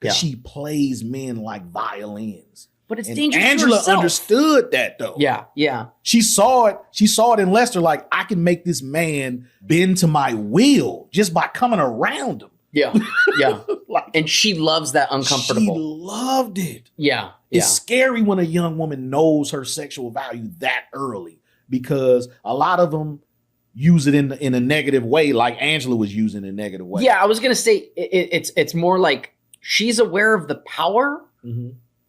because she plays men like violins. But it's and dangerous. Angela for herself. understood that though. Yeah, yeah. She saw it. She saw it in Lester. Like, I can make this man bend to my will just by coming around him. Yeah, yeah. Like, And she loves that uncomfortable. She loved it. Yeah, It's scary when a young woman knows her sexual value that early, because a lot of them use it in a negative way, like Angela was using a negative way. Yeah, I was gonna say it's more like she's aware of the power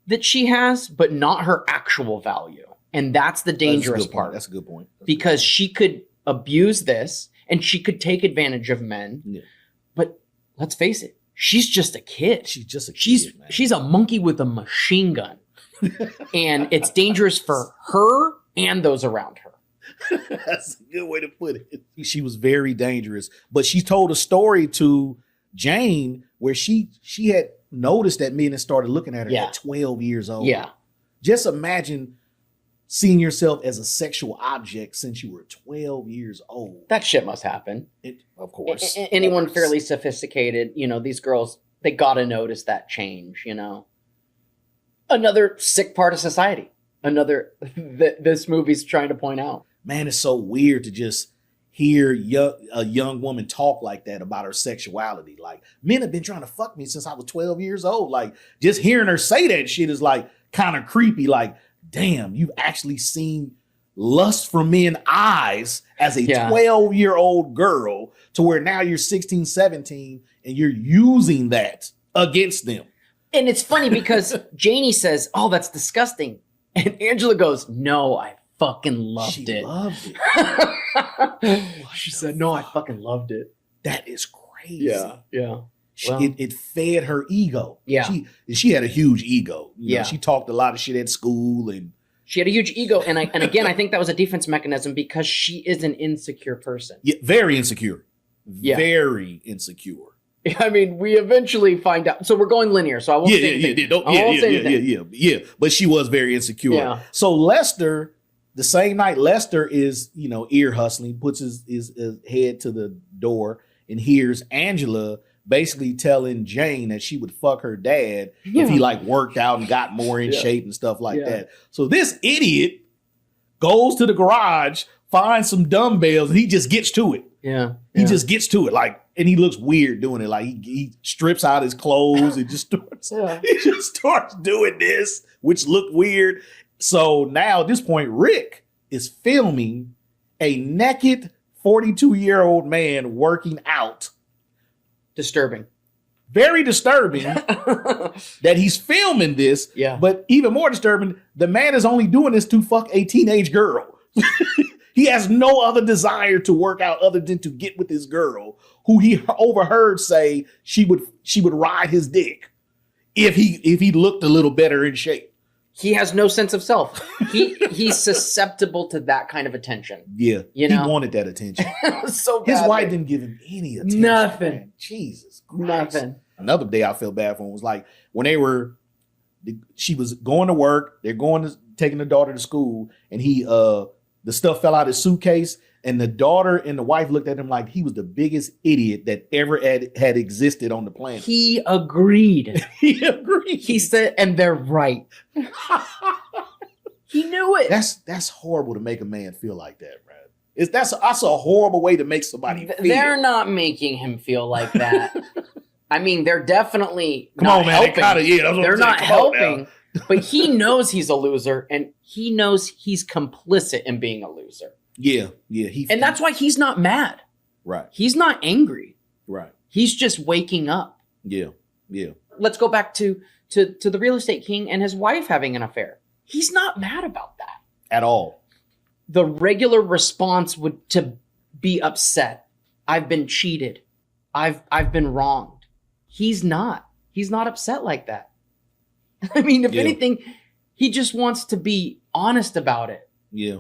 that she has, but not her actual value, and that's the dangerous part. That's a good point. Because she could abuse this, and she could take advantage of men. Yeah. But let's face it, she's just a kid. She's just a kid, man. She's a monkey with a machine gun, and it's dangerous for her and those around her. That's a good way to put it. She was very dangerous, but she told a story to Jane where she had noticed that men and started looking at her at 12 years old. Yeah. Just imagine seeing yourself as a sexual object since you were 12 years old. That shit must happen. Of course. Anyone fairly sophisticated, these girls, they got to notice that change, Another sick part of society. Another this movie's trying to point out. Man, it's so weird to just hear a young woman talk like that about her sexuality. Like, men have been trying to fuck me since I was 12 years old. Like, just hearing her say that shit is like kind of creepy. Like, damn, you've actually seen lust from men's eyes as a 12-year-old girl to where now you're 16, 17 and you're using that against them. And it's funny because Janie says, "Oh, that's disgusting." And Angela goes, "No, I fucking loved it." Loved it. She said, "No, I fucking loved it." That is crazy. Yeah. Well, it fed her ego. Yeah. She had a huge ego. Yeah. She talked a lot of shit at school, and she had a huge ego. And again, I think that was a defense mechanism because she is an insecure person. Yeah, very insecure. Yeah. Very insecure. I mean, we eventually find out. So we're going linear. So I won't say anything. Yeah. But she was very insecure. Yeah. So Lester, the same night, Lester is, ear hustling, puts his head to the door and hears Angela basically telling Jane that she would fuck her dad if he worked out and got more in shape and stuff like that. So this idiot goes to the garage, finds some dumbbells, and he just gets to it. Yeah. He just gets to it. And he looks weird doing it. Like he strips out his clothes and just starts doing this, which looked weird. So now at this point, Rick is filming a naked 42-year-old man working out. Disturbing. Very disturbing that he's filming this. Yeah. But even more disturbing, the man is only doing this to fuck a teenage girl. He has no other desire to work out other than to get with this girl who he overheard say she would ride his dick if he looked a little better in shape. He has no sense of self. He's susceptible to that kind of attention. Yeah. He wanted that attention. So his wife didn't give him any attention. Nothing. Man. Jesus Christ. Nothing. Another day I felt bad for him was like when she was going to work, taking the daughter to school, and the stuff fell out of his suitcase, and the daughter and the wife looked at him like he was the biggest idiot that ever had existed on the planet. He agreed. He agreed. He said, and they're right. He knew it. That's horrible to make a man feel like that, man. That's a horrible way to make somebody feel. They're not making him feel like that. I mean, they're definitely Come not on, man. helping. They're not helping. But he knows he's a loser, and he knows he's complicit in being a loser. Yeah. And that's why he's not mad. Right. He's not angry. Right. He's just waking up. Yeah. Let's go back to the real estate king and his wife having an affair. He's not mad about that. At all. The regular response would to be upset. I've been cheated. I've been wronged. He's not. He's not upset like that. I mean, if anything, he just wants to be honest about it. Yeah.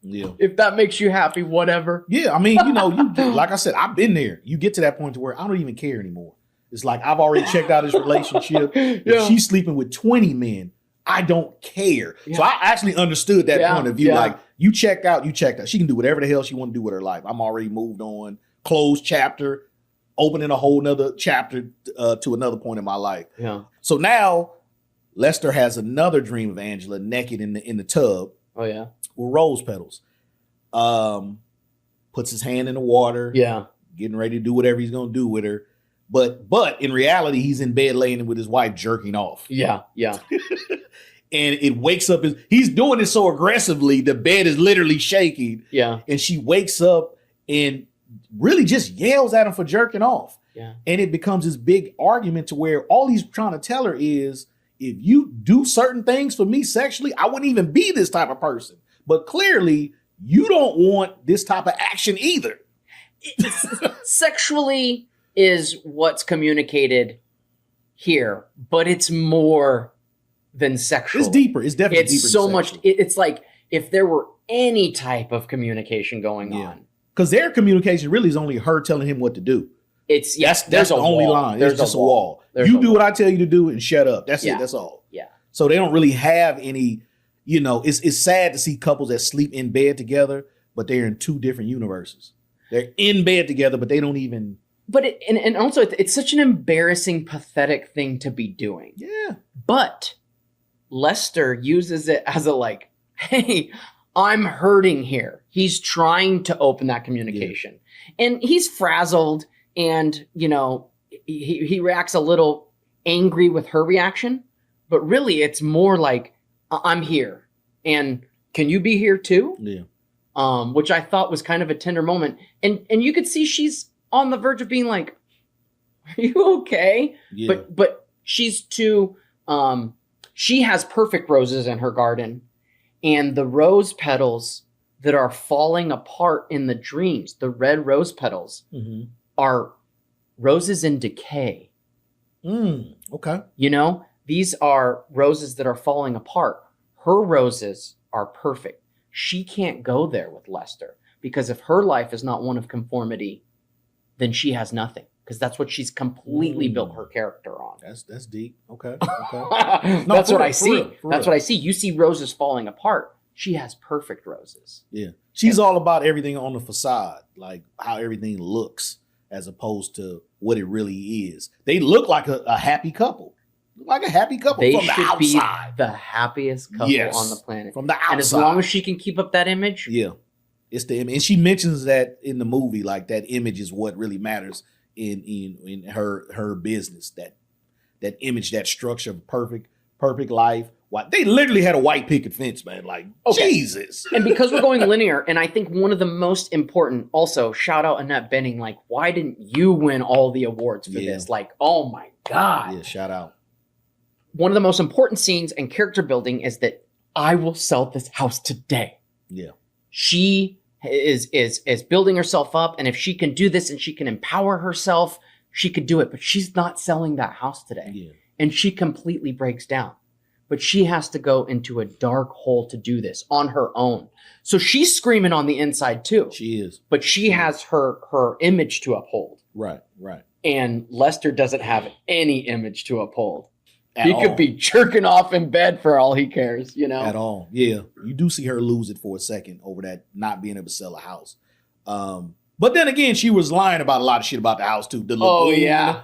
Yeah. If that makes you happy, whatever. Yeah. I mean, like I said, I've been there. You get to that point to where I don't even care anymore. It's like I've already checked out his relationship. If she's sleeping with 20 men, I don't care. Yeah. So I actually understood that point of view. Yeah. Like, you checked out. She can do whatever the hell she want to do with her life. I'm already moved on. Closed chapter. opening a whole nother chapter to another point in my life. Yeah. So now Lester has another dream of Angela naked in the tub. Oh yeah. With rose petals. Puts his hand in the water. Yeah. Getting ready to do whatever he's gonna do with her. But in reality, he's in bed laying with his wife jerking off. Yeah. Yeah. And it wakes up. He's doing it so aggressively, the bed is literally shaking. Yeah. And she wakes up and really just yells at him for jerking off. Yeah. And it becomes this big argument to where all he's trying to tell her is, if you do certain things for me sexually, I wouldn't even be this type of person. But clearly, you don't want this type of action either. Sexually is what's communicated here, but it's more than sexual. It's deeper. It's definitely deeper. It's so much. It's like if there were any type of communication going on. Because their communication really is only her telling him what to do. It's that's the only line. There's just a wall. You do what I tell you to do and shut up. That's it. That's all. Yeah. So they don't really have any, it's sad to see couples that sleep in bed together, but they're in two different universes. They're in bed together, but they don't even. But and also it's such an embarrassing, pathetic thing to be doing. Yeah. But Lester uses it as a like, hey, I'm hurting here. He's trying to open that communication. Yeah. And he's frazzled and, he reacts a little angry with her reaction. But really, it's more like, I'm here. And can you be here too? Yeah. Which I thought was kind of a tender moment. And you could see she's on the verge of being like, are you okay? Yeah. But she's too, she has perfect roses in her garden. And the rose petals that are falling apart in the dreams, the red rose petals, are roses in decay. Okay. These are roses that are falling apart. Her roses are perfect. She can't go there with Lester because if her life is not one of conformity, then she has nothing. Because that's what she's completely built her character on. That's deep. Okay. That's what I see. That's what I see. You see roses falling apart. She has perfect roses. Yeah. She's all about everything on the facade, like how everything looks as opposed to what it really is. They look like a happy couple. Like a happy couple they from the outside. Be the happiest couple on the planet. From the outside. And as long as she can keep up that image. Yeah. It's the image. And she mentions that in the movie, like that image is what really matters in her business. That image, that structure of perfect life. Why they literally had a white picket fence, man. Like, Jesus. And because we're going linear, and I think one of the most important, also, shout out Annette Bening, like, why didn't you win all the awards for this? Like, oh my God. Yeah, shout out. One of the most important scenes and character building is that I will sell this house today. Yeah. She is building herself up, and if she can do this and she can empower herself, she could do it. But she's not selling that house today. Yeah. And she completely breaks down. But she has to go into a dark hole to do this on her own. So she's screaming on the inside too. She is. But she has her image to uphold. Right. And Lester doesn't have any image to uphold. He could be jerking off in bed for all he cares, At all. Yeah. You do see her lose it for a second over that not being able to sell a house. But then again, she was lying about a lot of shit about the house too. The lagoon,